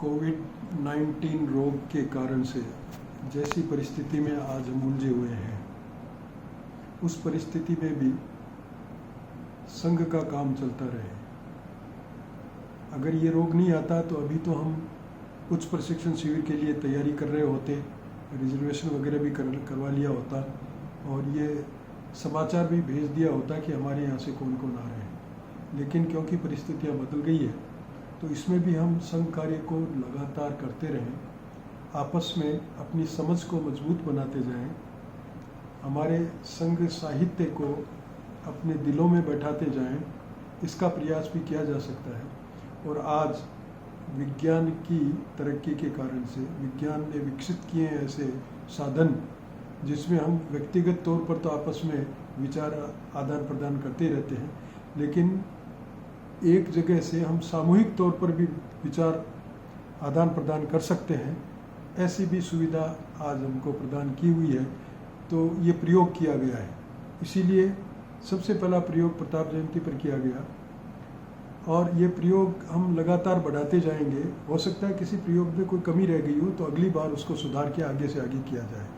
कोविड-19 रोग के कारण से जैसी परिस्थिति में आज हम उलझे हुए हैं, उस परिस्थिति में भी संघ का काम चलता रहे। अगर ये रोग नहीं आता तो अभी तो हम उच्च प्रशिक्षण शिविर के लिए तैयारी कर रहे होते, रिजर्वेशन वगैरह भी करवा लिया होता और ये समाचार भी भेज दिया होता कि हमारे यहाँ से कौन कौन आ रहे हैं। लेकिन क्योंकि परिस्थितियाँ बदल गई है तो इसमें भी हम संघ कार्य को लगातार करते रहें, आपस में अपनी समझ को मजबूत बनाते जाएं, हमारे संघ साहित्य को अपने दिलों में बैठाते जाएं, इसका प्रयास भी किया जा सकता है। और आज विज्ञान की तरक्की के कारण से विज्ञान ने विकसित किए हैं ऐसे साधन जिसमें हम व्यक्तिगत तौर पर तो आपस में विचार आदान प्रदान करते रहते हैं, लेकिन एक जगह से हम सामूहिक तौर पर भी विचार आदान प्रदान कर सकते हैं। ऐसी भी सुविधा आज हमको प्रदान की हुई है, तो ये प्रयोग किया गया है। इसीलिए सबसे पहला प्रयोग प्रताप जयंती पर किया गया और ये प्रयोग हम लगातार बढ़ाते जाएंगे। हो सकता है किसी प्रयोग में कोई कमी रह गई हो तो अगली बार उसको सुधार के आगे से आगे किया जाए।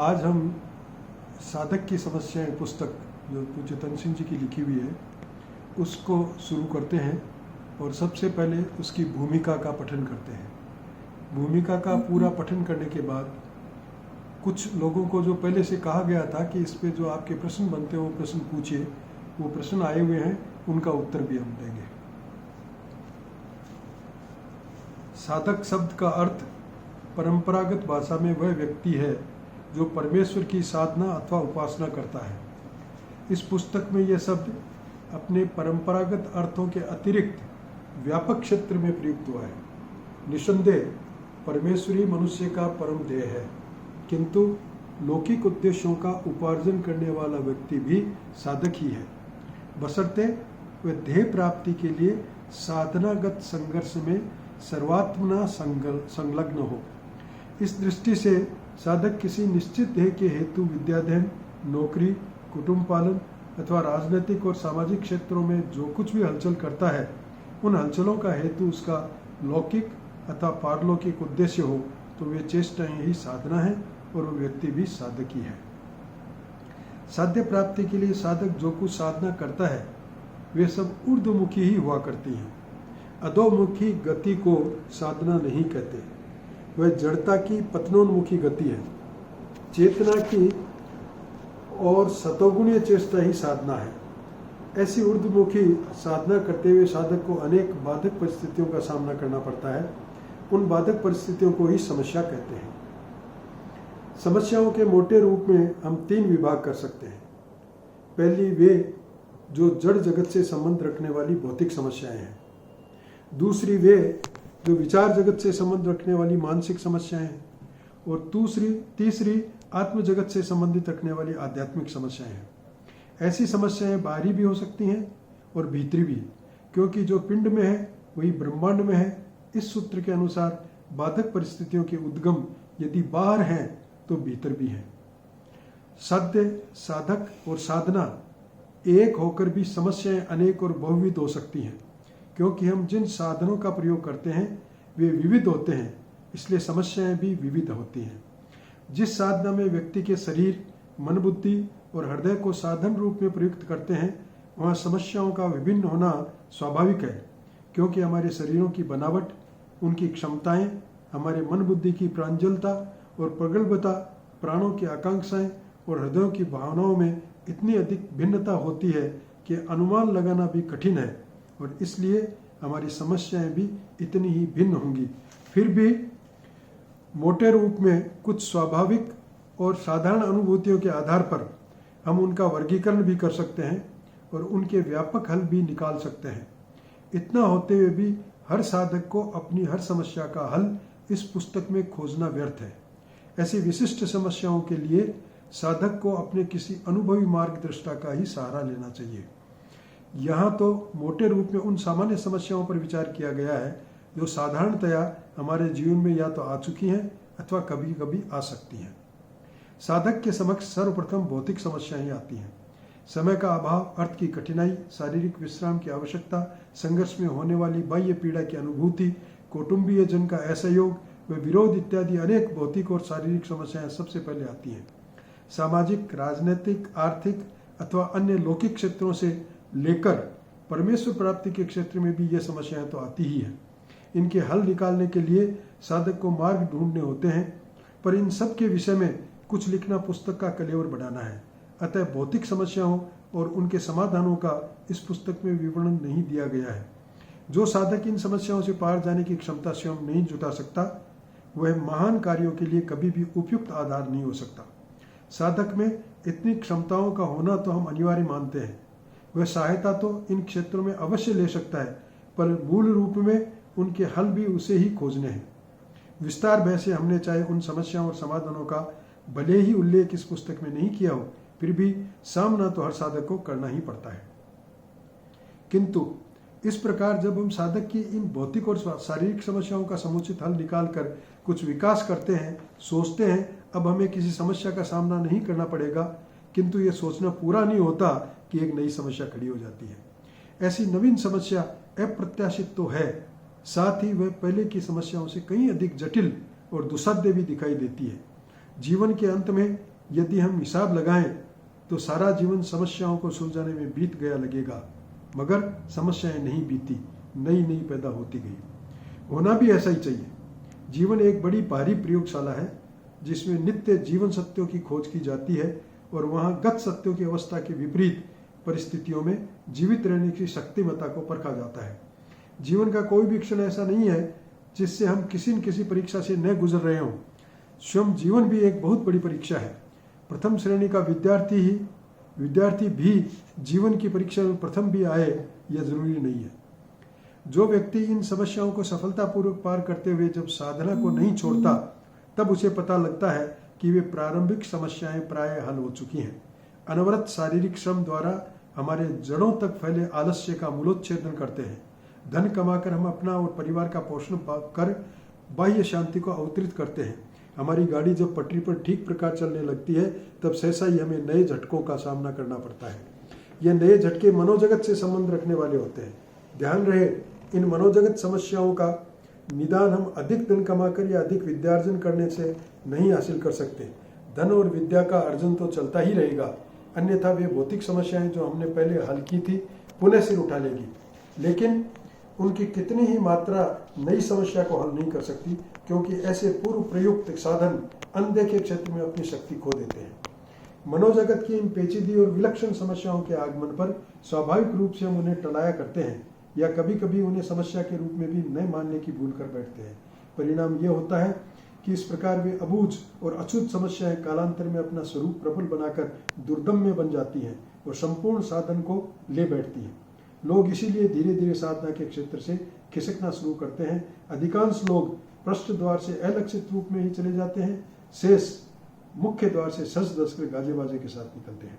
आज हम साधक की समस्याएं पुस्तक जो पूज्य तन सिंह जी की लिखी हुई है उसको शुरू करते हैं और सबसे पहले उसकी भूमिका का पठन करते हैं। भूमिका का पूरा पठन करने के बाद कुछ लोगों को जो पहले से कहा गया था कि इस पे जो आपके प्रश्न बनते हैं वो प्रश्न पूछिए, वो प्रश्न आए हुए हैं, उनका उत्तर भी हम देंगे। साधक शब्द का अर्थ परंपरागत भाषा में वह व्यक्ति है जो परमेश्वर की साधना अथवा उपासना करता है। इस पुस्तक में यह शब्द अपने परंपरागत अर्थों के अतिरिक्त व्यापक क्षेत्र में प्रयुक्त हुआ है। निसंदेह परमेश्वरी मनुष्य का परम ध्येय है, किंतु लौकिक उद्देश्यों का उपार्जन करने वाला व्यक्ति भी साधक ही है, बशर्ते वह ध्येय प्राप्ति के लिए साधनागत संघर्ष में सर्वात्मना संलग्न हो। इस दृष्टि से साधक किसी निश्चित ध्येय के हेतु विद्याध्ययन, नौकरी, कुटुंब पालन अथवा राजनीतिक और सामाजिक क्षेत्रों में जो कुछ भी हलचल करता है, उन हलचलों का हेतु उसका लौकिक अथवा पारलौकिक उद्देश्य हो तो वे चेष्टाएं ही साधना है और वो व्यक्ति भी साधक ही है। साध्य प्राप्ति के लिए साधक जो कुछ साधना करता है वे सब ऊर्ध्वमुखी ही हुआ करती हैं। अधोमुखी गति को साधना नहीं कहते, वह जड़ता की पतनोन्मुखी गति है। चेतना की और सतोगुणीय चेष्टा ही साधना है। ऐसी ऊर्ध्वमुखी साधना करते हुए साधक को अनेक बाधक परिस्थितियों का सामना करना पड़ता है। उन बाधक परिस्थितियों को ही समस्या कहते हैं। समस्याओं के मोटे रूप में हम 3 विभाग कर सकते हैं। पहली वे जो जड़ जगत से संबंध रखने वाली भौतिक समस्याएं हैं। दूसरी वे जो विचार जगत से संबंध रखने वाली मानसिक समस्याएं हैं। और तीसरी आत्म जगत से संबंधित रखने वाली आध्यात्मिक समस्याएं हैं। ऐसी समस्याएं बाहरी भी हो सकती हैं और भीतरी भी, क्योंकि जो पिंड में है वही ब्रह्मांड में है। इस सूत्र के अनुसार बाधक परिस्थितियों के उद्गम यदि बाहर हैं तो भीतर भी हैं। साध्य, साधक और साधना एक होकर भी समस्याएं अनेक और बहुविध हो सकती हैं, क्योंकि हम जिन साधनों का प्रयोग करते हैं वे विविध होते हैं, इसलिए समस्याएं भी विविध होती हैं। जिस साधना में व्यक्ति के शरीर, मन, बुद्धि और हृदय को साधन रूप में प्रयुक्त करते हैं वहाँ समस्याओं का विभिन्न होना स्वाभाविक है, क्योंकि हमारे शरीरों की बनावट, उनकी क्षमताएं, हमारे मन बुद्धि की प्रांजलता और प्रगल्भता, प्राणों की आकांक्षाएं और हृदयों की भावनाओं में इतनी अधिक भिन्नता होती है कि अनुमान लगाना भी कठिन है, और इसलिए हमारी समस्याएं भी इतनी ही भिन्न होंगी। फिर भी मोटे रूप में कुछ स्वाभाविक और साधारण अनुभूतियों के आधार पर हम उनका वर्गीकरण भी कर सकते हैं और उनके व्यापक हल भी निकाल सकते हैं। इतना होते हुए भी हर साधक को अपनी हर समस्या का हल इस पुस्तक में खोजना व्यर्थ है। ऐसी विशिष्ट समस्याओं के लिए साधक को अपने किसी अनुभवी मार्गदर्शिता का ही सहारा लेना चाहिए। यहाँ तो मोटे रूप में उन सामान्य समस्याओं पर विचार किया गया है जो साधारणतया हमारे जीवन में या तो आ चुकी हैं अथवा कभी कभी आ सकती हैं। साधक के समक्ष सर्वप्रथम भौतिक समस्याएं आती हैं। समय का अभाव, अर्थ की कठिनाई, शारीरिक विश्राम की आवश्यकता, संघर्ष में होने वाली बाह्य पीड़ा की अनुभूति, कौटुंबीय जन का असहयोग व विरोध इत्यादि अनेक भौतिक और शारीरिक समस्याएं सबसे पहले आती हैं। सामाजिक, राजनीतिक, आर्थिक अथवा अन्य लौकिक क्षेत्रों से लेकर परमेश्वर प्राप्ति के क्षेत्र में भी ये समस्याएं तो आती ही हैं। इनके हल निकालने के लिए साधक को मार्ग ढूंढने होते हैं, पर इन सब के विषय में कुछ लिखना पुस्तक का कलेवर बढ़ाना है। अतः भौतिक समस्याओं और उनके समाधानों का इस पुस्तक में विवरण नहीं दिया गया है। जो साधक इन समस्याओं से पार जाने की क्षमता स्वयं नहीं जुटा सकता, वह महान कार्यों के लिए कभी भी उपयुक्त आधार नहीं हो सकता। साधक में इतनी क्षमताओं का होना तो हम अनिवार्य मानते हैं। वह सहायता तो इन क्षेत्रों में अवश्य ले सकता है, पर मूल रूप में उनके हल भी उसे ही खोजने हैं। विस्तार भय से हमने चाहे उन समस्याओं और समाधानों का भले ही उल्लेख इस पुस्तक में नहीं किया हो, फिर भी सामना तो हर साधक को करना ही पड़ता है। किंतु इस प्रकार जब हम साधक की इन भौतिक और शारीरिक समस्याओं का समुचित हल निकालकर कुछ विकास करते हैं, सोचते हैं अब हमें किसी समस्या का सामना नहीं करना पड़ेगा, किंतु ये सोचना पूरा नहीं होता कि एक नई समस्या खड़ी हो जाती है। ऐसी नवीन समस्या अप्रत्याशित तो है, साथ ही वह पहले की समस्याओं से कहीं अधिक जटिल और दुस्साध्य भी दिखाई देती है। जीवन के अंत में यदि हम हिसाब लगाएं तो सारा जीवन समस्याओं को सुलझाने में बीत गया लगेगा, मगर समस्याएं नहीं बीती, नई नई पैदा होती गई। होना भी ऐसा ही चाहिए। जीवन एक बड़ी भारी प्रयोगशाला है जिसमें नित्य जीवन सत्यों की खोज की जाती है और वहां गत सत्यों की अवस्था के विपरीत परिस्थितियों में जीवित रहने की शक्तिमत्ता को परखा जाता है। जीवन का कोई भी क्षण ऐसा नहीं है जिससे हम किसी न किसी परीक्षा से न गुजर रहे हों। स्वयं जीवन भी एक बहुत बड़ी परीक्षा है। प्रथम श्रेणी का विद्यार्थी भी जीवन की परीक्षा में प्रथम भी आए यह जरूरी नहीं है। जो व्यक्ति इन समस्याओं को सफलतापूर्वक पार करते हुए जब साधना को नहीं छोड़ता, तब उसे पता लगता है कि वे प्रारंभिक समस्याएं प्राय हल हो चुकी हैं। अनवरत शारीरिक श्रम द्वारा हमारे जड़ों तक फैले आलस्य का मूलोच्छेदन करते हैं। धन कमाकर हम अपना और परिवार का पोषण कर बाह्य शांति को अवतरित करते हैं। हमारी गाड़ी जब पटरी पर ठीक प्रकार चलने लगती है, तब सहसा ही हमें नए झटकों का सामना करना पड़ता है। ये नए झटके मनोजगत से संबंध रखने वाले होते हैं। ध्यान रहे, इन मनोजगत समस्याओं का निदान हम अधिक धन कमाकर या अधिक विद्यार्जन करने से नहीं हासिल कर सकते। धन और विद्या का अर्जन तो चलता ही रहेगा, अन्यथा वे भौतिक समस्याएं जो हमने पहले हल की थी पुनः सिर उठा लेगी, लेकिन उनकी कितनी ही मात्रा नई समस्या को हल नहीं कर सकती, क्योंकि ऐसे पूर्व प्रयुक्त साधन अनदेखे क्षेत्र में अपनी शक्ति खो देते हैं। मनोजगत की इन पेचीदी और विलक्षण समस्याओं के आगमन पर स्वाभाविक रूप से हम उन्हें टलाया करते हैं या कभी कभी उन्हें समस्या के रूप में भी न मानने की भूल कर बैठते हैं। परिणाम यह होता है कि इस प्रकार वे अबूझ और अछूत समस्याएं कालांतर में अपना स्वरूप प्रबल बनाकर दुर्दम्य बन जाती हैं और संपूर्ण साधन को ले बैठती हैं। लोग इसीलिए धीरे धीरे साधना के क्षेत्र से खिसकना शुरू करते हैं। अधिकांश लोग पृष्ठ द्वार से अलक्षित रूप में ही चले जाते हैं, शेष मुख्य द्वार से सज धज कर गाजे बाजे के साथ निकलते हैं।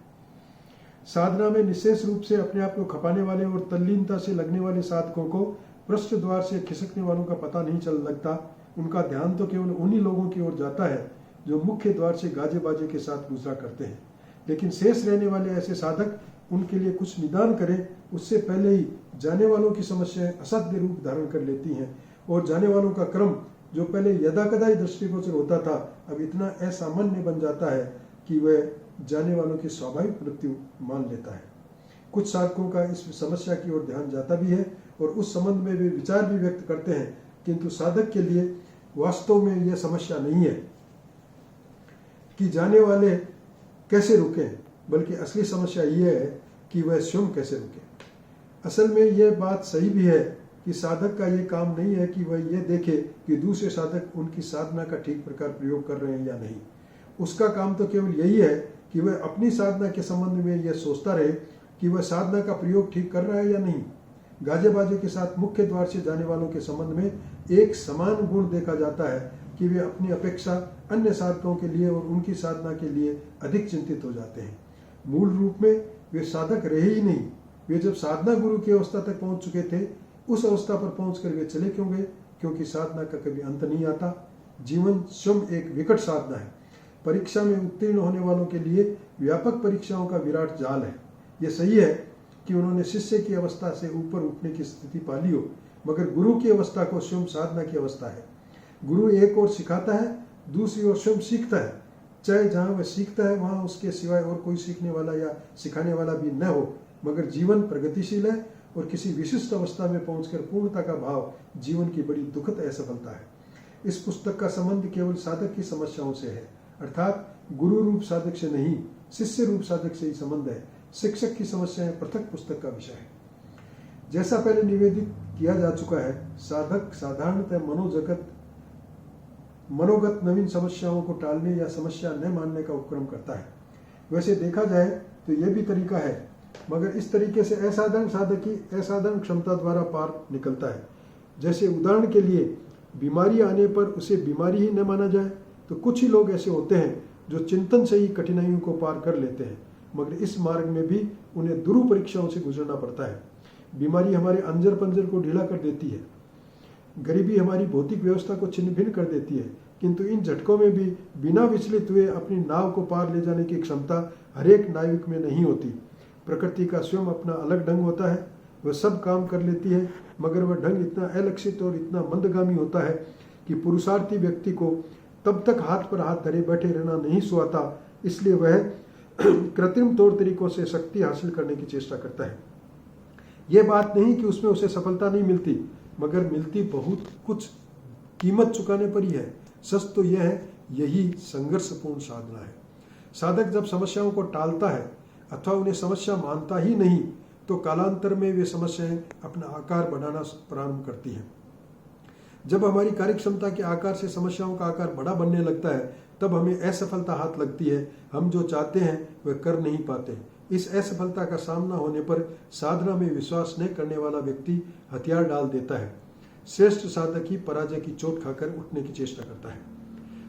साधना में निशेष रूप से अपने आप को खपाने वाले और तल्लीनता से लगने वाले साधकों को पृष्ठ द्वार से खिसकने वालों का पता नहीं चल लगता। उनका ध्यान तो केवल उन्हीं लोगों की ओर जाता है जो मुख्य द्वार से गाजे बाजे के साथ गुजरा करते हैं। लेकिन शेष रहने वाले ऐसे साधक उनके लिए कुछ निदान करें, उससे पहले ही जाने वालों की समस्याएं असाध्य रूप धारण कर लेती हैं और जाने वालों का क्रम जो पहले यदाकदा ही दृष्टिगोचर होता था, अब इतना असामान्य बन जाता है कि वह जाने वालों की स्वाभाविक मृत्यु मान लेता है। कुछ साधकों का इस समस्या की ओर ध्यान जाता भी है और उस संबंध में वे विचार भी व्यक्त करते हैं, किंतु साधक के लिए वास्तव में यह समस्या नहीं है कि जाने वाले कैसे रुकें, बल्कि असली समस्या यह है कि वह स्वयं कैसे रुके। असल में यह बात सही भी है कि साधक का यह काम नहीं है कि वह यह देखे कि दूसरे साधक उनकी साधना का ठीक प्रकार प्रयोग कर रहे हैं या नहीं। उसका काम तो केवल यही है कि वह अपनी साधना के संबंध में यह सोचता रहे कि वह साधना का प्रयोग ठीक कर रहा है या नहीं। गाजे बाजे के साथ मुख्य द्वार से जाने वालों के संबंध में एक समान गुण देखा जाता है कि वे अपनी अपेक्षा अन्य साधकों के लिए और उनकी साधना के लिए अधिक चिंतित हो जाते हैं। मूल रूप में वे साधक रहे ही नहीं। वे जब साधना गुरु की अवस्था तक पहुंच चुके थे, उस अवस्था पर पहुंचकर वे चले क्यों गए? क्योंकि साधना का कभी अंत नहीं आता। जीवन स्वयं एक विकट साधना है। परीक्षा में उत्तीर्ण होने वालों के लिए व्यापक परीक्षाओं का विराट जाल है। यह सही है कि उन्होंने शिष्य की अवस्था से ऊपर उठने की स्थिति पा ली हो, मगर गुरु की अवस्था को स्वयं साधना की अवस्था है। गुरु एक ओर सिखाता है, दूसरी ओर स्वयं सीखता है। चाहे जहाँ वह सीखता है वहाँ उसके सिवाय और कोई सीखने वाला या सिखाने वाला भी न हो, मगर जीवन प्रगतिशील है और किसी विशिष्ट अवस्था में पहुंचकर पूर्णता का भाव जीवन की बड़ी दुखद असफलता है। इस पुस्तक का संबंध केवल साधक की समस्याओं से है, अर्थात गुरु रूप साधक से नहीं, शिष्य रूप साधक से ही संबंध है। शिक्षक की समस्याएं पृथक पुस्तक का विषय है। जैसा पहले निवेदित किया जा चुका है, साधक साधारणतः मनोगत नवीन समस्याओं को टालने या समस्या न मानने का उपक्रम करता है। वैसे देखा जाए तो यह भी तरीका है, मगर इस तरीके से असाधारण साधक की असाधारण क्षमता द्वारा पार निकलता है। जैसे उदाहरण के लिए, बीमारी आने पर उसे बीमारी ही न माना जाए, तो कुछ ही लोग ऐसे होते हैं जो चिंतन से ही कठिनाइयों को पार कर लेते हैं, मगर इस मार्ग में भी उन्हें दुरूह परीक्षाओं से गुजरना पड़ता है। बीमारी हमारे अंजर पंजर को ढीला कर देती है, गरीबी हमारी भौतिक व्यवस्था को छिन्न भिन्न कर देती है, किंतु इन झटकों में भी बिना विचलित हुए अपनी नाव को पार ले जाने की क्षमता हरेक नाविक में नहीं होती। प्रकृति का स्वयं अपना अलग ढंग होता है, वह सब काम कर लेती है, मगर वह ढंग इतना अलक्षित और इतना मंदगामी होता है कि पुरुषार्थी व्यक्ति को तब तक हाथ पर हाथ धरे बैठे रहना नहीं सुहाता, इसलिए वह कृत्रिम तौर तरीकों से शक्ति हासिल करने की चेष्टा करता है। यह बात नहीं कि उसमें उसे सफलता नहीं मिलती, मगर मिलती बहुत कुछ कीमत चुकाने पर ही है। सच तो यह है, यही संघर्षपूर्ण साधना है। साधक जब समस्याओं को टालता है अथवा उन्हें समस्या मानता ही नहीं, तो कालांतर में वे समस्याएं अपना आकार बढ़ाना प्रारंभ करती हैं। जब हमारी कार्य क्षमता के आकार से समस्याओं का आकार बड़ा बनने लगता है, तब हमें असफलता हाथ लगती है। हम जो चाहते हैं वह कर नहीं पाते। इस असफलता का सामना होने पर साधना में विश्वास न करने वाला व्यक्ति हथियार डाल देता है। श्रेष्ठ साधक ही पराजय की चोट खाकर उठने की चेष्टा करता है।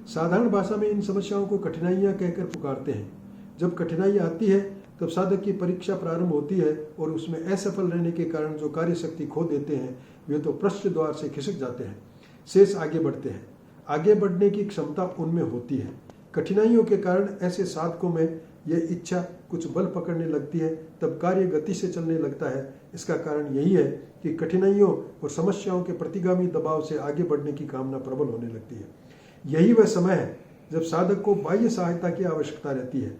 साधारण भाषा में इन समस्याओं को कठिनाइयां कहकर पुकारते हैं। जब कठिनाई आती है तब साधक की परीक्षा प्रारंभ होती है, और उसमें असफल रहने के कारण जो कार्य शक्ति खो देते हैं वे तो पृष्ठ द्वार से खिसक जाते हैं, शेष आगे बढ़ते हैं। आगे बढ़ने की क्षमता उनमें होती है। कठिनाइयों के कारण ऐसे साधकों में यह इच्छा कुछ बल पकड़ने लगती है, तब कार्य गति से चलने लगता है। इसका कारण यही है कि कठिनाइयों और समस्याओं के प्रतिगामी दबाव से आगे बढ़ने की कामना प्रबल होने लगती है। यही वह समय है जब साधक को बाह्य सहायता की आवश्यकता रहती है।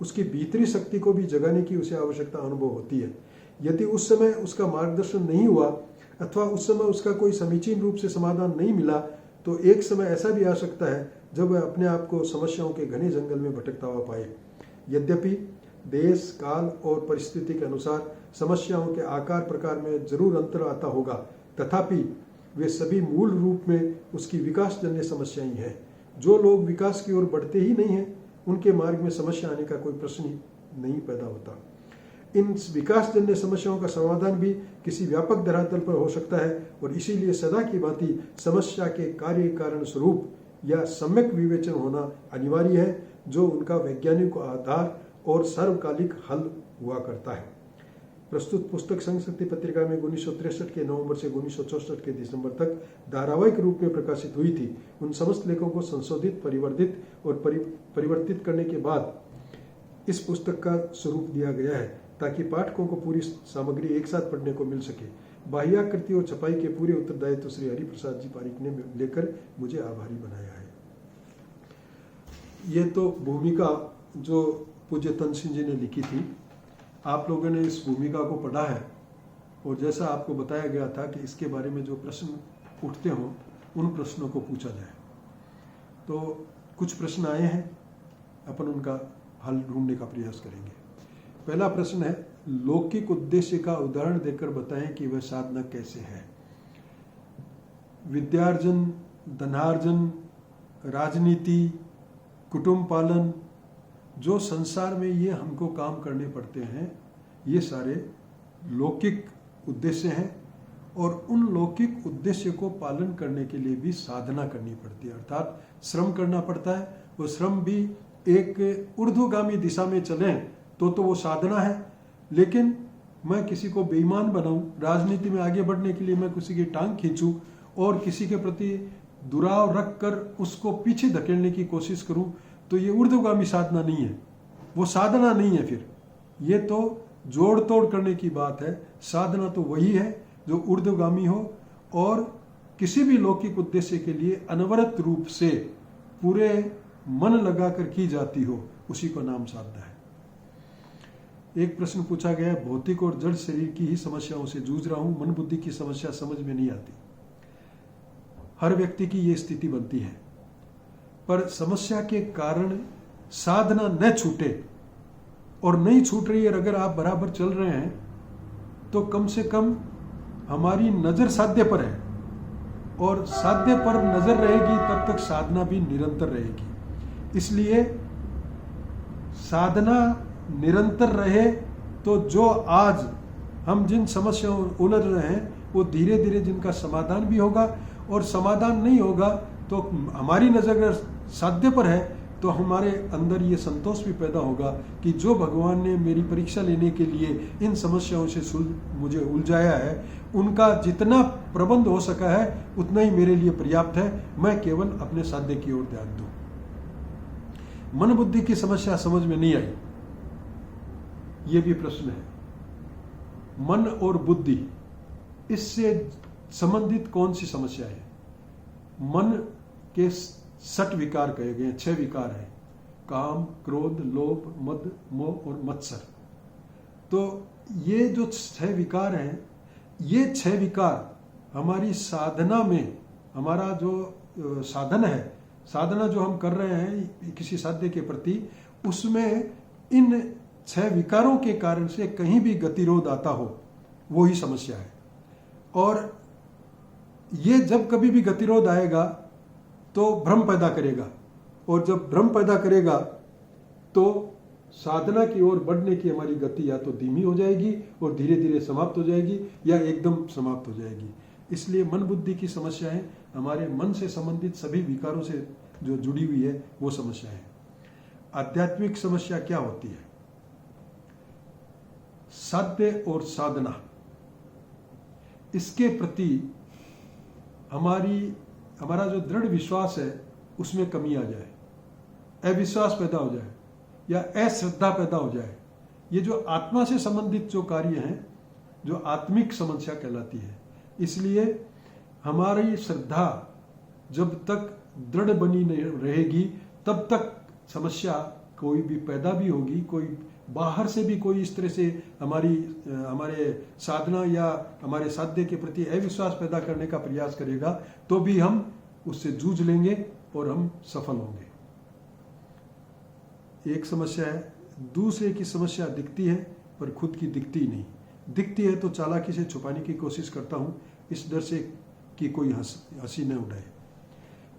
उसकी भीतरी शक्ति को भी जगाने की उसे आवश्यकता अनुभव होती है। यदि उस समय उसका मार्गदर्शन नहीं हुआ अथवा उस समय उसका कोई समीचीन रूप से समाधान नहीं मिला, तो एक समय ऐसा भी आ सकता है जब वह अपने आप को समस्याओं के घने जंगल में भटकता हुआ पाए। यद्यपि देश, काल और परिस्थिति के अनुसार समस्याओं के आकार प्रकार में जरूर अंतर आता होगा, तथापि वे सभी मूल रूप में उसकी विकासजन्य समस्याएं हैं। जो लोग विकास की ओर बढ़ते ही नहीं हैं, उनके मार्ग में समस्या आने का कोई प्रश्न ही नहीं पैदा होता। इन विकासजन्य समस्याओं का समाधान भी किसी व्यापक धरातल पर हो सकता है, और इसीलिए सदा की भांति समस्या के कार्य कारण स्वरूप या सम्यक विवेचन होना अनिवार्य है, जो उनका वैज्ञानिक आधार और सर्वकालिक हल हुआ करता है। प्रस्तुत पुस्तक संघ शक्ति पत्रिका में 1963 के नवंबर से 1964 के दिसंबर तक धारावाहिक रूप में प्रकाशित हुई थी। उन समस्त लेखों को संशोधित, परिवर्धित और परिवर्तित करने के बाद इस पुस्तक का स्वरूप दिया गया है, ताकि पाठकों को पूरी सामग्री एक साथ पढ़ने को मिल सके। बाह्याकृति और छपाई के पूरे उत्तरदायित्व श्री हरिप्रसाद जी पारिक ने लेकर मुझे आभारी बनाया है। ये तो भूमिका जो पूज्य तनसिंह जी ने लिखी थी, आप लोगों ने इस भूमिका को पढ़ा है, और जैसा आपको बताया गया था कि इसके बारे में जो प्रश्न उठते हों उन प्रश्नों को पूछा जाए। तो कुछ प्रश्न आए हैं, अपन उनका हल ढूंढने का प्रयास करेंगे। पहला प्रश्न है, लौकिक उद्देश्य का उदाहरण देकर बताएं कि वह साधना कैसे है। विद्यार्जन, धनार्जन, राजनीति, कुटुंब पालन, जो संसार में ये हमको काम करने पड़ते हैं, ये सारे लौकिक उद्देश्य हैं, और उन लौकिक उद्देश्य को पालन करने के लिए भी साधना करनी पड़ती है, अर्थात श्रम करना पड़ता है। वो श्रम भी एक ऊर्ध्वगामी दिशा में चलें तो वो साधना है। लेकिन मैं किसी को बेईमान बनाऊं, राजनीति में आगे बढ़ने के लिए मैं किसी की टांग खींचूं और किसी के प्रति दुराव रख कर उसको पीछे धकेलने की कोशिश करूं, तो ये ऊर्ध्वगामी साधना नहीं है, वो साधना नहीं है। फिर ये तो जोड़ तोड़ करने की बात है। साधना तो वही है जो ऊर्ध्वगामी हो और किसी भी लौकिक उद्देश्य के लिए अनवरत रूप से पूरे मन लगाकर की जाती हो, उसी को नाम साधना है। एक प्रश्न पूछा गया है, भौतिक और जड़ शरीर की ही समस्याओं से जूझ रहा हूं, मन बुद्धि की समस्या समझ में नहीं आती। हर व्यक्ति की ये स्थिति बनती है, पर समस्या के कारण साधना न छूटे, और नहीं छूट रही है, अगर आप बराबर चल रहे हैं तो कम से कम हमारी नजर साध्य पर है, और साध्य पर नजर रहेगी तब तक साधना भी निरंतर रहेगी। इसलिए साधना निरंतर रहे तो जो आज हम जिन समस्याओं में उलझ रहे हैं वो धीरे धीरे जिनका समाधान भी होगा, और समाधान नहीं होगा तो हमारी नजर अगर साध्य पर है तो हमारे अंदर ये संतोष भी पैदा होगा कि जो भगवान ने मेरी परीक्षा लेने के लिए इन समस्याओं से मुझे उलझाया है, उनका जितना प्रबंध हो सका है उतना ही मेरे लिए पर्याप्त है, मैं केवल अपने साध्य की ओर ध्यान दूं। मन बुद्धि की समस्या समझ में नहीं आई, ये भी प्रश्न है। मन और बुद्धि, इससे संबंधित कौन सी समस्या है? मन के 6 विकार कहे गए हैं, 6 विकार हैं, काम, क्रोध, लोभ, मद, मोह और मत्सर। तो ये जो 6 विकार हैं, ये 6 विकार हमारी साधना में, हमारा जो साधन है, साधना जो हम कर रहे हैं किसी साध्य के प्रति, उसमें इन 6 विकारों के कारण से कहीं भी गतिरोध आता हो, वो ही समस्या है। और ये जब कभी भी गतिरोध आएगा तो भ्रम पैदा करेगा, और जब भ्रम पैदा करेगा तो साधना की ओर बढ़ने की हमारी गति या तो धीमी हो जाएगी और धीरे धीरे समाप्त हो जाएगी, या एकदम समाप्त हो जाएगी। इसलिए मन बुद्धि की समस्याएं हमारे मन से संबंधित सभी विकारों से जो जुड़ी हुई है वो समस्या है। आध्यात्मिक समस्या क्या होती है? साध्य और साधना, इसके प्रति हमारा जो दृढ़ विश्वास है उसमें कमी आ जाए, अविश्वास पैदा हो जाए या अश्रद्धा पैदा हो जाए, ये जो आत्मा से संबंधित जो कार्य हैं, जो आत्मिक समस्या कहलाती है। इसलिए हमारी श्रद्धा जब तक दृढ़ बनी नहीं रहेगी तब तक समस्या कोई भी पैदा भी होगी, कोई बाहर से भी कोई इस तरह से हमारे साधना या हमारे साध्य के प्रति अविश्वास पैदा करने का प्रयास करेगा, तो भी हम उससे जूझ लेंगे और हम सफल होंगे। एक समस्या है, दूसरे की समस्या दिखती है पर खुद की दिखती नहीं। दिखती है तो चालाकी से छुपाने की कोशिश करता हूं, इस डर से कि कोई हंसी न उड़ाए।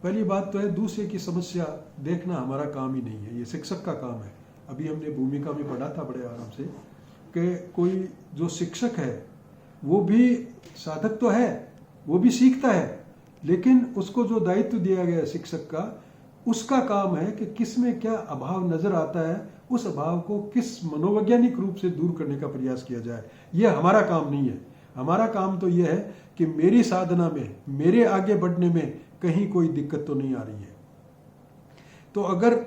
पहली बात तो है, दूसरे की समस्या देखना हमारा काम ही नहीं है, ये शिक्षक का काम है। अभी हमने भूमिका में पढ़ा था बड़े आराम से कि कोई जो शिक्षक है वो भी साधक तो है, वो भी सीखता है, लेकिन उसको जो दायित्व दिया गया है शिक्षक का, उसका काम है कि किस में क्या अभाव नजर आता है, उस अभाव को किस मनोवैज्ञानिक रूप से दूर करने का प्रयास किया जाए। यह हमारा काम नहीं है। हमारा काम तो यह है कि मेरी साधना में, मेरे आगे बढ़ने में कहीं कोई दिक्कत तो नहीं आ रही है। तो अगर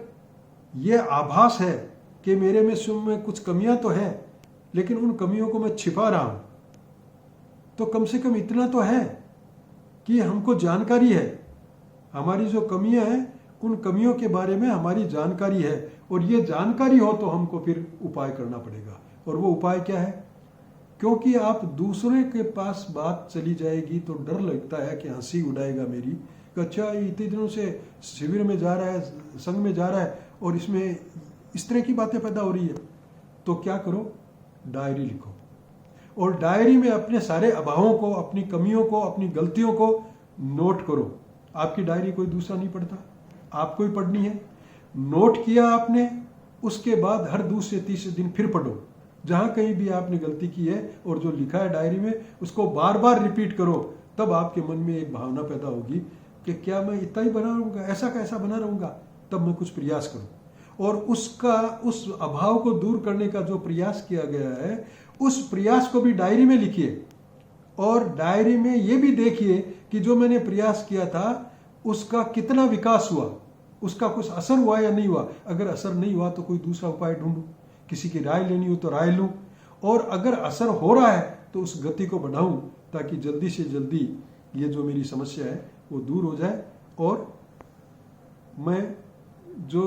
यह आभास है कि मेरे में स्वयं में कुछ कमियां तो है, लेकिन उन कमियों को मैं छिपा रहा हूं, तो कम से कम इतना तो है कि हमको जानकारी है, हमारी जो कमियां हैं उन कमियों के बारे में हमारी जानकारी है, और ये जानकारी हो तो हमको फिर उपाय करना पड़ेगा। और वो उपाय क्या है? क्योंकि आप दूसरे के पास बात चली जाएगी तो डर लगता है कि हंसी उड़ाएगा मेरी, अच्छा इतने दिनों से शिविर में जा रहा है, संघ में जा रहा है, और इसमें इस तरह की बातें पैदा हो रही है। तो क्या करो, डायरी लिखो, और डायरी में अपने सारे अभावों को, अपनी कमियों को, अपनी गलतियों को नोट करो। आपकी डायरी कोई दूसरा नहीं पढ़ता, आपको ही पढ़नी है। नोट किया आपने, उसके बाद हर दूसरे तीसरे दिन फिर पढ़ो, जहां कहीं भी आपने गलती की है और जो लिखा है डायरी में उसको बार बार रिपीट करो। तब आपके मन में एक भावना पैदा होगी कि क्या मैं इतना ही बना रहूंगा, ऐसा कैसा बना रहूंगा, तब मैं कुछ प्रयास करूं। और उस अभाव को दूर करने का जो प्रयास किया गया है, उस प्रयास को भी डायरी में लिखिए, और डायरी में ये भी देखिए कि जो मैंने प्रयास किया था उसका कितना विकास हुआ, उसका कुछ असर हुआ या नहीं हुआ। अगर असर नहीं हुआ तो कोई दूसरा उपाय ढूंढूं, किसी की राय लेनी हो तो राय लूं, और अगर असर हो रहा है तो उस गति को बढ़ाऊं, ताकि जल्दी से जल्दी ये जो मेरी समस्या है वो दूर हो जाए और मैं जो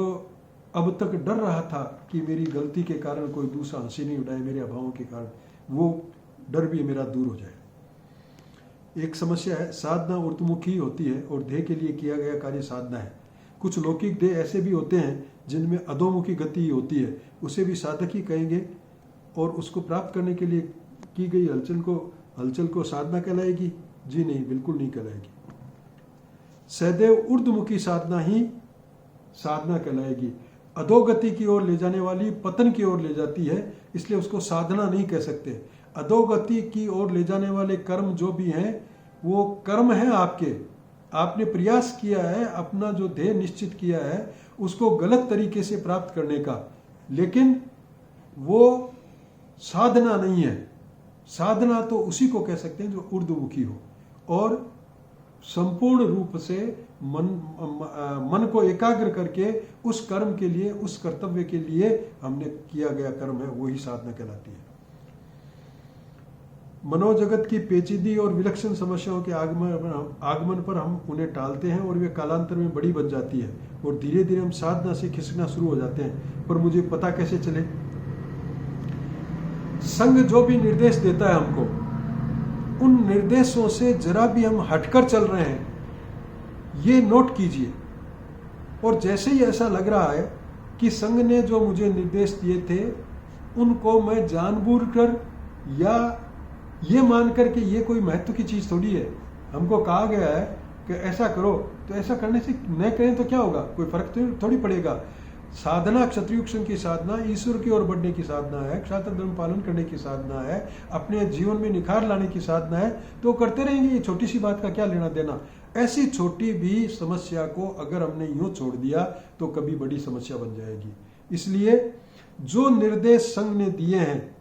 अब तक डर रहा था कि मेरी गलती के कारण कोई दूसरा हंसी नहीं उड़ाए मेरे अभावों के कारण, वो डर भी मेरा दूर हो जाए। एक समस्या है, साधना ऊर्ध्वमुखी होती है और देह के लिए किया गया कार्य साधना है। कुछ लौकिक देह ऐसे भी होते हैं जिनमें अधोमुखी गति होती है, उसे भी साधक ही कहेंगे और उसको प्राप्त करने के लिए की गई हलचल को साधना कहलाएगी? जी नहीं, बिल्कुल नहीं कहलाएगी। सदैव ऊर्ध्वमुखी साधना ही साधना कहलाएगी। अधोगति की ओर ले जाने वाली पतन की ओर ले जाती है, इसलिए उसको साधना नहीं कह सकते। अधोगति की ओर ले जाने वाले कर्म जो भी हैं वो कर्म है आपके, आपने प्रयास किया है, अपना जो ध्येय निश्चित किया है उसको गलत तरीके से प्राप्त करने का, लेकिन वो साधना नहीं है। साधना तो उसी को कह सकते हैं जो ऊर्ध्वमुखी हो और संपूर्ण रूप से मन को एकाग्र करके उस कर्म के लिए, उस कर्तव्य के लिए हमने किया गया कर्म है, वही साधना कहलाती है। मनोजगत की पेचीदी और विलक्षण समस्याओं के आगमन पर हम उन्हें टालते हैं और वे कालांतर में बड़ी बन जाती है और धीरे धीरे हम साधना से खिसकना शुरू हो जाते हैं। पर मुझे पता कैसे चले? संग जो भी निर्देश देता है हमको, उन निर्देशों से जरा भी हम हटकर चल रहे हैं, ये नोट कीजिए। और जैसे ही ऐसा लग रहा है कि संग ने जो मुझे निर्देश दिए थे उनको मैं जानबूझकर या ये मान करके, ये कोई महत्व की चीज थोड़ी है, हमको कहा गया है कि ऐसा करो, तो ऐसा करने से न करें तो क्या होगा, कोई फर्क थोड़ी पड़ेगा। साधना क्षत्रियुक्षण की साधना ईश्वर की ओर बढ़ने की साधना है, क्षात्र धर्म पालन करने की साधना है, अपने जीवन में निखार लाने की साधना है, तो करते रहेंगे। ये छोटी सी बात का क्या लेना देना। ऐसी छोटी भी समस्या को अगर हमने यूं छोड़ दिया तो कभी बड़ी समस्या बन जाएगी। इसलिए जो निर्देश संघ ने दिए हैं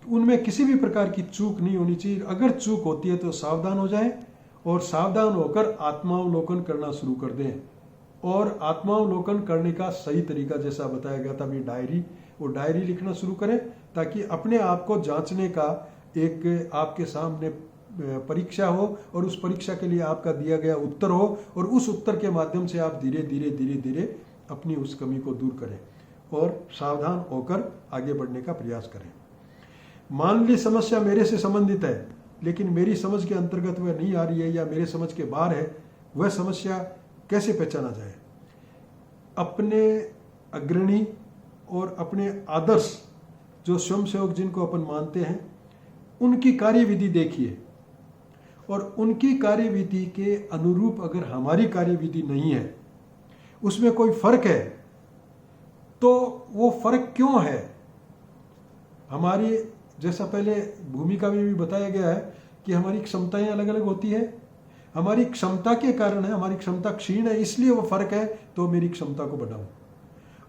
उनमें किसी भी प्रकार की चूक नहीं होनी चाहिए। अगर चूक होती है तो सावधान हो जाएं और सावधान होकर आत्मावलोकन करना शुरू कर दें। और आत्मावलोकन करने का सही तरीका जैसा बताया गया था, वो डायरी लिखना शुरू करें ताकि अपने आप को जांचने का एक आपके सामने परीक्षा हो और उस परीक्षा के लिए आपका दिया गया उत्तर हो और उस उत्तर के माध्यम से आप धीरे धीरे अपनी उस कमी को दूर करें और सावधान होकर आगे बढ़ने का प्रयास करें। मान ली समस्या मेरे से संबंधित है लेकिन मेरी समझ के अंतर्गत वह नहीं आ रही है या मेरे समझ के बाहर है, वह समस्या कैसे पहचाना जाए? अपने अग्रणी और अपने आदर्श जो स्वयंसेवक जिनको अपन मानते हैं उनकी कार्यविधि देखिए और उनकी कार्यविधि के अनुरूप अगर हमारी कार्यविधि नहीं है, उसमें कोई फर्क है, तो वो फर्क क्यों है? हमारी, जैसा पहले भूमिका में भी बताया गया है कि हमारी क्षमताएं अलग अलग होती है, हमारी क्षमता के कारण है, हमारी क्षमता क्षीण है इसलिए वो फर्क है, तो मेरी क्षमता को बढ़ाऊं।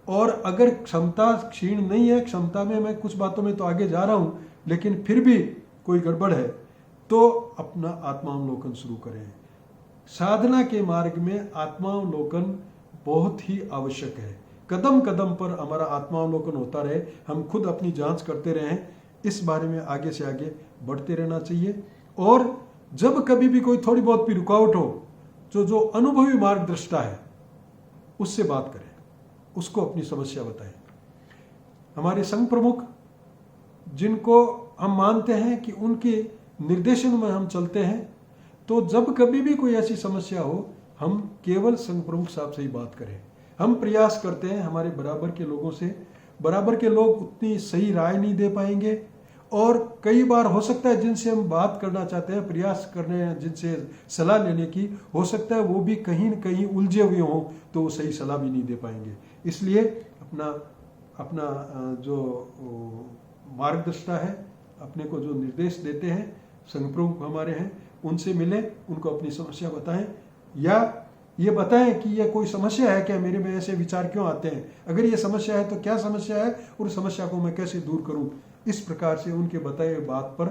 और अगर क्षमता क्षीण नहीं है, क्षमता में मैं कुछ बातों में तो आगे जा रहा हूं लेकिन फिर भी कोई गड़बड़ है, तो अपना आत्मावलोकन शुरू करें। साधना के मार्ग में आत्मावलोकन बहुत ही आवश्यक है। कदम कदम पर हमारा आत्मावलोकन होता रहे, हम खुद अपनी जांच करते रहें, इस बारे में आगे से आगे बढ़ते रहना चाहिए। और जब कभी भी कोई थोड़ी बहुत भी रुकावट हो, जो अनुभवी मार्गदर्शिता है उससे बात करें, उसको अपनी समस्या बताएं। हमारे संघ प्रमुख जिनको हम मानते हैं कि उनके निर्देशन में हम चलते हैं, तो जब कभी भी कोई ऐसी समस्या हो हम केवल संघ प्रमुख साहब से ही बात करें। हम प्रयास करते हैं हमारे बराबर के लोगों से, बराबर के लोग उतनी सही राय नहीं दे पाएंगे और कई बार हो सकता है जिनसे हम बात करना चाहते हैं, प्रयास करने हैं, जिनसे सलाह लेने की, हो सकता है वो भी कहीं न कहीं उलझे हुए हों तो वो सही सलाह भी नहीं दे पाएंगे। इसलिए अपना जो मार्गदर्शिता है, अपने को जो निर्देश देते हैं, संघ प्रमुख हमारे हैं, उनसे मिलें, उनको अपनी समस्या बताएं या ये बताएं कि यह कोई समस्या है क्या, मेरे में ऐसे विचार क्यों आते हैं, अगर ये समस्या है तो क्या समस्या है और समस्या को मैं कैसे दूर करूं। इस प्रकार से उनके बताए हुए बात पर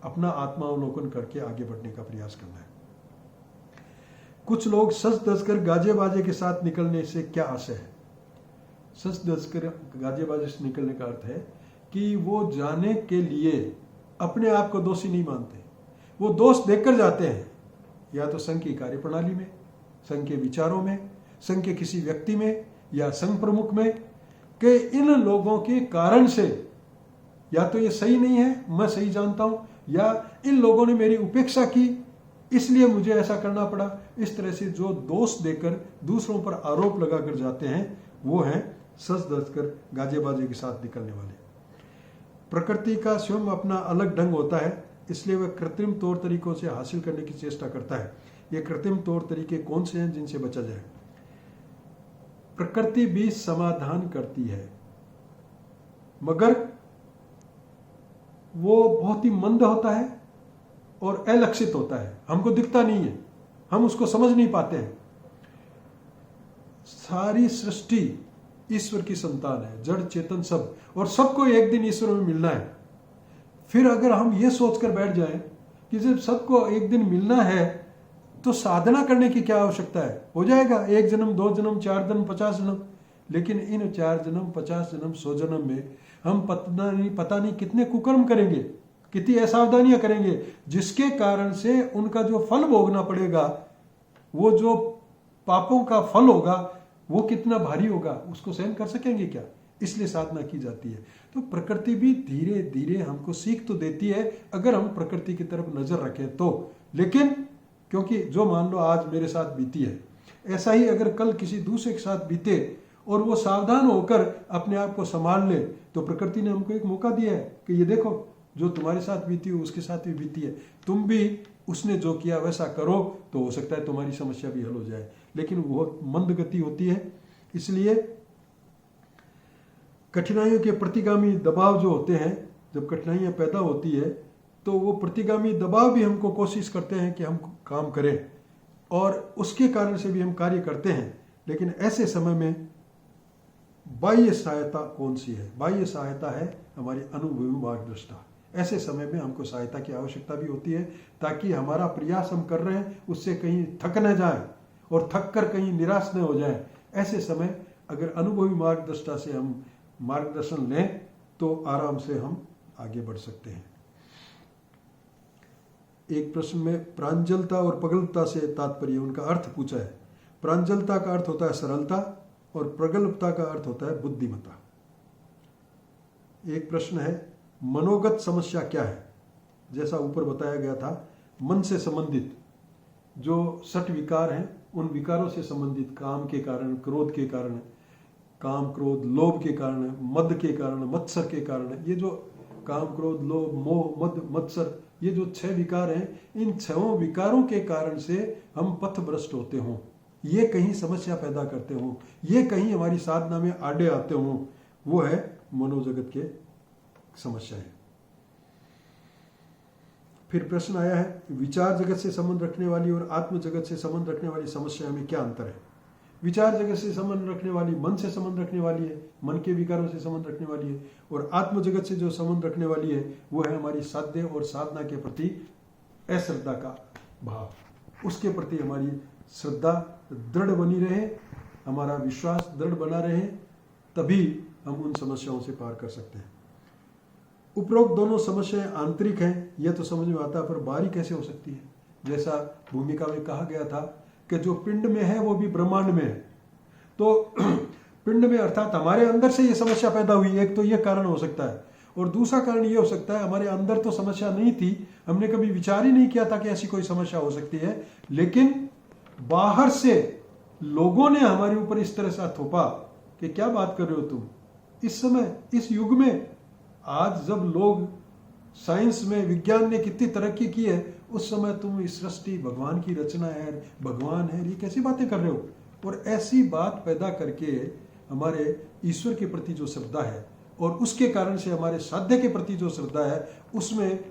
अपना आत्मावलोकन करके आगे बढ़ने का प्रयास करना है। कुछ लोग सच धज कर गाजे बाजे के साथ निकलने से क्या आशय है? सच धज कर गाजे बाजे से निकलने का अर्थ है कि वो जाने के लिए अपने आप को दोषी नहीं मानते, वो दोष देखकर जाते हैं, या तो संघ की कार्यप्रणाली में, संघ के विचारों में, संघ के किसी व्यक्ति में या संघ प्रमुख में, कि इन लोगों के कारण से या तो ये सही नहीं है, मैं सही जानता हूं, या इन लोगों ने मेरी उपेक्षा की इसलिए मुझे ऐसा करना पड़ा। इस तरह से जो दोष देकर दूसरों पर आरोप लगाकर जाते हैं वो हैं सच धज कर गाजे बाजे के साथ निकलने वाले। प्रकृति का स्वयं अपना अलग ढंग होता है, इसलिए वह कृत्रिम तौर तरीकों से हासिल करने की चेष्टा करता है। ये कृत्रिम तौर तरीके कौन से हैं जिनसे बचा जाए? प्रकृति भी समाधान करती है, मगर वो बहुत ही मंद होता है और अलक्षित होता है, हमको दिखता नहीं है, हम उसको समझ नहीं पाते हैं। सारी सृष्टि ईश्वर की संतान है, जड़ चेतन सब, और सबको एक दिन ईश्वर में मिलना है। फिर अगर हम ये सोचकर बैठ जाएं कि जब सबको एक दिन मिलना है तो साधना करने की क्या आवश्यकता है, हो जाएगा 1 जन्म 2 जन्म 4 जन्म 50 जन्म। लेकिन इन 4 जन्म 50 जन्म 100 जन्म में हम पता नहीं कितने कुकर्म करेंगे, कितनी असावधानियां करेंगे, जिसके कारण से उनका जो फल भोगना पड़ेगा, वो जो पापों का फल होगा वो कितना भारी होगा, उसको सहन कर सकेंगे क्या? इसलिए साधना की जाती है। तो प्रकृति भी धीरे धीरे हमको सीख तो देती है अगर हम प्रकृति की तरफ नजर रखें तो। लेकिन क्योंकि जो मान लो आज मेरे साथ बीती है, ऐसा ही अगर कल किसी दूसरे के साथ बीते और वो सावधान होकर अपने आप को संभाल ले, तो प्रकृति ने हमको एक मौका दिया है कि ये देखो जो तुम्हारे साथ बीती हो उसके साथ भी बीती है, तुम भी उसने जो किया वैसा करो तो हो सकता है तुम्हारी समस्या भी हल हो जाए। लेकिन वो मंद गति होती है, इसलिए कठिनाइयों के प्रतिगामी दबाव जो होते हैं, जब कठिनाइयां पैदा होती है तो वो प्रतिगामी दबाव भी हमको कोशिश करते हैं कि हम काम करें, और उसके कारण से भी हम कार्य करते हैं। लेकिन ऐसे समय में बाह्य सहायता कौन सी है? बाह्य सहायता है हमारी अनुभवी मार्गदर्शिता। ऐसे समय में हमको सहायता की आवश्यकता भी होती है, ताकि हमारा प्रयास हम कर रहे हैं उससे कहीं थक न जाए और थक कर कहीं निराश न हो जाए। ऐसे समय अगर अनुभवी मार्गदर्शिता से हम मार्गदर्शन लें तो आराम से हम आगे बढ़ सकते हैं। एक प्रश्न में प्रांजलता और प्रगल्भता से तात्पर्य, उनका अर्थ पूछा है। प्रांजलता का अर्थ होता है सरलता और प्रगल्भता का अर्थ होता है बुद्धिमत्ता। एक प्रश्न है मनोगत समस्या क्या है? जैसा ऊपर बताया गया था, मन से संबंधित जो 6 विकार हैं, उन विकारों से संबंधित काम के कारण, क्रोध के कारण, काम क्रोध लोभ के कारण, मद के कारण, मत्सर के कारण, ये जो काम क्रोध लोभ मोह मद मत्सर, ये जो 6 विकार हैं, इन 6 विकारों के कारण से हम पथ भ्रष्ट होते हों, ये कहीं समस्या पैदा करते हों, ये कहीं हमारी साधना में आड़े आते हों, वो है मनोजगत के समस्या है। फिर प्रश्न आया है विचार जगत से संबंध रखने वाली और आत्म जगत से संबंध रखने वाली समस्या में क्या अंतर है? विचार जगत से संबंध रखने वाली मन से संबंध रखने वाली है, मन के विकारों से संबंध रखने वाली है, और आत्म जगत से जो संबंध रखने वाली है वो है हमारी साध्य और साधना के प्रति अश्रद्धा का भाव। उसके प्रति हमारी श्रद्धा दृढ़ बनी रहे, हमारा विश्वास दृढ़ बना रहे, तभी हम उन समस्याओं से पार कर सकते हैं। उपरोक्त दोनों समस्याएं आंतरिक हैं, यह तो समझ में आता है, पर बाहरी कैसे हो सकती है? जैसा भूमिका में कहा गया था कि जो पिंड में है वो भी ब्रह्मांड में है। तो पिंड में अर्थात हमारे अंदर से ये समस्या पैदा हुई, एक तो ये कारण हो सकता है, और दूसरा कारण ये हो सकता है हमारे अंदर तो समस्या नहीं थी, हमने कभी विचार ही नहीं किया था कि ऐसी कोई समस्या हो सकती है, लेकिन बाहर से लोगों ने हमारे ऊपर इस तरह से थोपा कि क्या बात कर रहे हो तुम, इस समय इस युग में, आज जब लोग साइंस में विज्ञान ने कितनी तरक्की की है, उस समय तुम इस सृष्टि भगवान की रचना है, भगवान है, ये कैसी बातें कर रहे हो? और ऐसी बात पैदा करके हमारे ईश्वर के प्रति जो श्रद्धा है और उसके कारण से हमारे साध्य के प्रति जो श्रद्धा है उसमें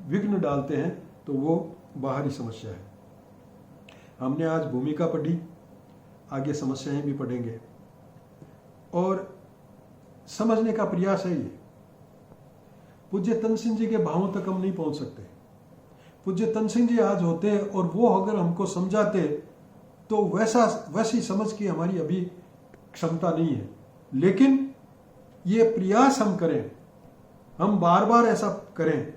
विघ्न डालते हैं, तो वो बाहरी समस्या है। हमने आज भूमिका पढ़ी, आगे समस्याएं भी पढ़ेंगे और समझने का प्रयास है ये। पूज्य तन सिंह जी के भावों तक हम नहीं पहुंच सकते। पूज्य तन सिंह जी आज होते और वो अगर हमको समझाते तो वैसी समझ की हमारी अभी क्षमता नहीं है, लेकिन ये प्रयास हम करें, हम बार बार ऐसा करें,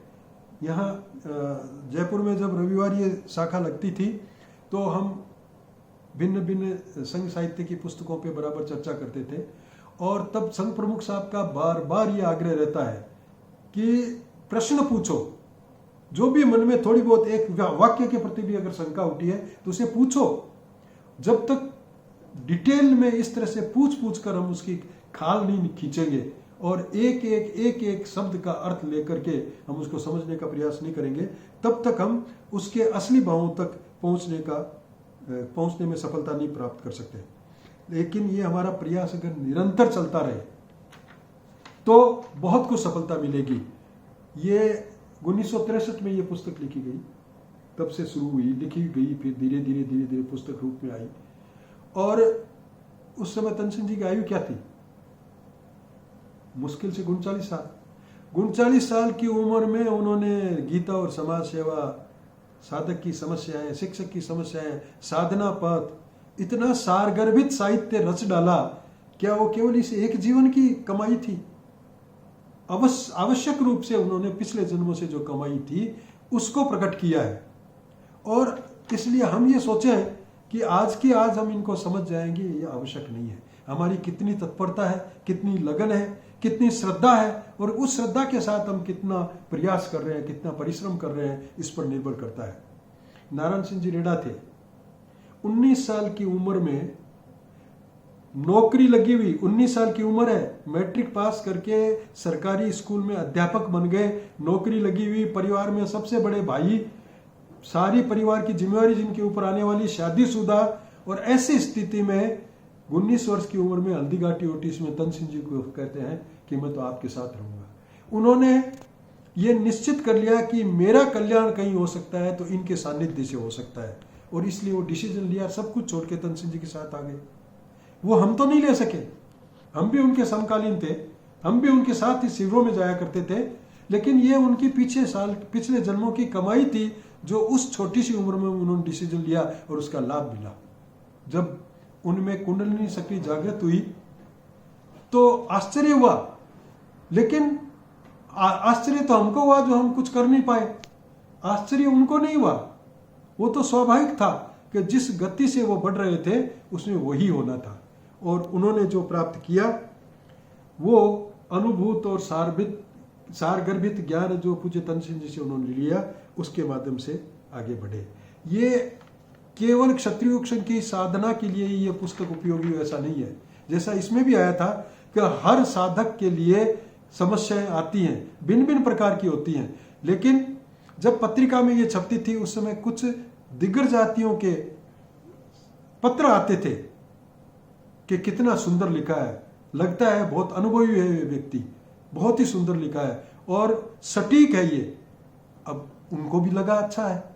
यहाँ जयपुर में जब रविवार ये शाखा लगती थी तो हम भिन्न भिन्न संघ साहित्य की पुस्तकों पे बराबर चर्चा करते थे, और तब संघ प्रमुख साहब का बार बार ये आग्रह रहता है कि प्रश्न पूछो, जो भी मन में थोड़ी बहुत एक वाक्य के प्रति भी अगर शंका उठी है तो उसे पूछो। जब तक डिटेल में इस तरह से पूछ कर हम उसकी खाल नहीं खींचेंगे और एक एक शब्द का अर्थ लेकर के हम उसको समझने का प्रयास नहीं करेंगे, तब तक हम उसके असली भावों तक पहुंचने में सफलता नहीं प्राप्त कर सकते। लेकिन ये हमारा प्रयास अगर निरंतर चलता रहे तो बहुत कुछ सफलता मिलेगी। ये 1963 में ये पुस्तक लिखी गई, तब से शुरू हुई, लिखी गई, फिर धीरे धीरे पुस्तक रूप में आई। और उस समय तनसेन जी की आयु क्या थी? मुश्किल से 39 साल। 39 साल की उम्र में उन्होंने गीता और समाज सेवा, साधक की समस्याएं, शिक्षक की समस्याएं, साधना पथ, इतना सारगर्भित साहित्य रच डाला। क्या वो केवल इस एक जीवन की कमाई थी? आवश्यक रूप से उन्होंने पिछले जन्मों से जो कमाई थी उसको प्रकट किया है। और इसलिए हम ये सोचें कि आज हम इनको समझ जाएंगे, ये आवश्यक नहीं है। हमारी कितनी तत्परता है, कितनी लगन है, कितनी श्रद्धा है, और उस श्रद्धा के साथ हम कितना प्रयास कर रहे हैं, कितना परिश्रम कर रहे हैं, इस पर निर्भर करता है। नारायण सिंह जी रेडा थे, 19 साल की उम्र में नौकरी लगी हुई, 19 साल की उम्र है, मैट्रिक पास करके सरकारी स्कूल में अध्यापक बन गए, नौकरी लगी हुई, परिवार में सबसे बड़े भाई, सारी परिवार की जिम्मेवारी जिनके ऊपर आने वाली, शादीशुदा, और ऐसी स्थिति में 19 वर्ष की उम्र में हल्दीघाटी ओटीस में तनसेन जी को कहते हैं कि मैं तो आपके साथ रहूंगा। उन्होंने ये निश्चित कर लिया कि मेरा कल्याण कहीं हो सकता है तो इनके सानिध्य से हो सकता है, और इसलिए वो डिसीजन लिया, सब कुछ छोड़ के तनसेन जी के साथ आ गए। वो हम तो नहीं ले सके, हम भी उनके समकालीन थे, हम भी उनके साथ ही शिविरों में जाया करते थे, लेकिन ये उनकी पिछले जन्मों की कमाई थी जो उस छोटी सी उम्र में उन्होंने डिसीजन लिया और उसका लाभ मिला। जब उनमें कुंडलिनी शक्ति जागृत हुई तो आश्चर्य हुआ, लेकिन आश्चर्य तो हमको हुआ जो हम कुछ कर नहीं पाए, आश्चर्य उनको नहीं हुआ। वो तो स्वाभाविक था कि जिस गति से वो बढ़ रहे थे उसमें वही होना था, और उन्होंने जो प्राप्त किया वो अनुभूत और सारगर्भित ज्ञान जो पूज्य तनसेन जी से उन्होंने लिया, उसके माध्यम से आगे बढ़े। ये केवल क्षत्रियोक्षण की साधना के लिए ये पुस्तक उपयोगी ऐसा नहीं है। जैसा इसमें भी आया था कि हर साधक के लिए समस्याएं आती हैं, भिन्न भिन्न प्रकार की होती हैं, लेकिन जब पत्रिका में ये छपती थी उस समय कुछ दिग्गज जातियों के पत्र आते थे कि कितना सुंदर लिखा है, लगता है बहुत अनुभवी है ये व्यक्ति, बहुत ही सुंदर लिखा है और सटीक है ये। अब उनको भी लगा अच्छा है।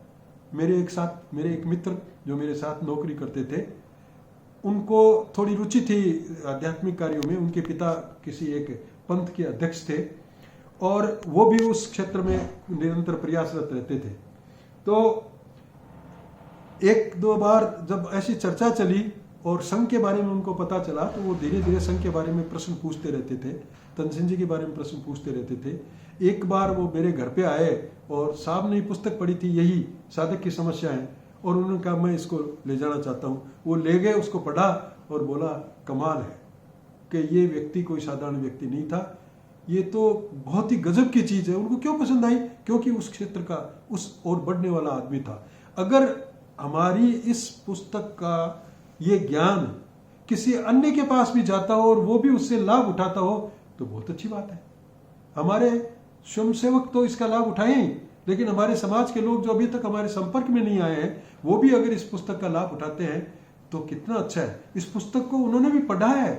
मेरे एक मित्र जो मेरे साथ नौकरी करते थे, उनको थोड़ी रुचि थी आध्यात्मिक कार्यों में, उनके पिता किसी एक पंथ के अध्यक्ष थे और वो भी उस क्षेत्र में निरंतर प्रयासरत रहते थे। तो एक दो बार जब ऐसी चर्चा चली और संघ के बारे में उनको पता चला तो वो धीरे धीरे संघ के बारे में प्रश्न पूछते रहते थे, तनसेन जी के बारे में प्रश्न पूछते रहते थे। एक बार वो मेरे घर पे आए और साहब ने पुस्तक पढ़ी थी, यही साधक की समस्याएं, और उन्होंने कहा मैं इसको ले जाना चाहता हूँ। वो ले गए, उसको पढ़ा और बोला कमाल है कि ये व्यक्ति कोई साधारण व्यक्ति नहीं था, ये तो बहुत ही गजब की चीज़ है। उनको क्यों पसंद आई? क्योंकि उस क्षेत्र का उस और बढ़ने वाला आदमी था। अगर हमारी इस पुस्तक का ये ज्ञान किसी अन्य के पास भी जाता हो और वो भी उससे लाभ उठाता हो तो बहुत अच्छी बात है। हमारे स्वयंसेवक तो इसका लाभ उठाएं, लेकिन हमारे समाज के लोग जो अभी तक हमारे संपर्क में नहीं आए हैं वो भी अगर इस पुस्तक का लाभ उठाते हैं तो कितना अच्छा है। इस पुस्तक को उन्होंने भी पढ़ा है,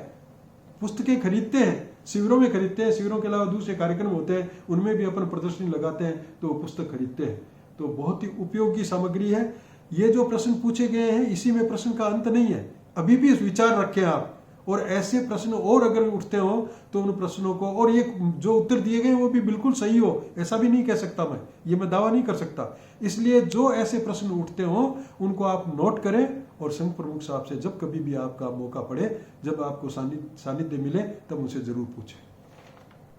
पुस्तकें खरीदते हैं, शिविरों में खरीदते हैं, शिविरों के अलावा दूसरे कार्यक्रम होते हैं उनमें भी अपन प्रदर्शनी लगाते हैं तो वो पुस्तक खरीदते हैं। तो बहुत ही उपयोगी सामग्री है। ये जो प्रश्न पूछे गए हैं इसी में प्रश्न का अंत नहीं है, अभी भी विचार रखें आप, और ऐसे प्रश्न और अगर उठते हो तो उन प्रश्नों को, और ये जो उत्तर दिए गए वो भी बिल्कुल सही हो ऐसा भी नहीं कह सकता मैं दावा नहीं कर सकता। इसलिए जो ऐसे प्रश्न उठते हो उनको आप नोट करें और संघ प्रमुख साहब से जब कभी भी आपका मौका पड़े, जब आपको सानिध्य मिले तब मुझसे जरूर पूछें।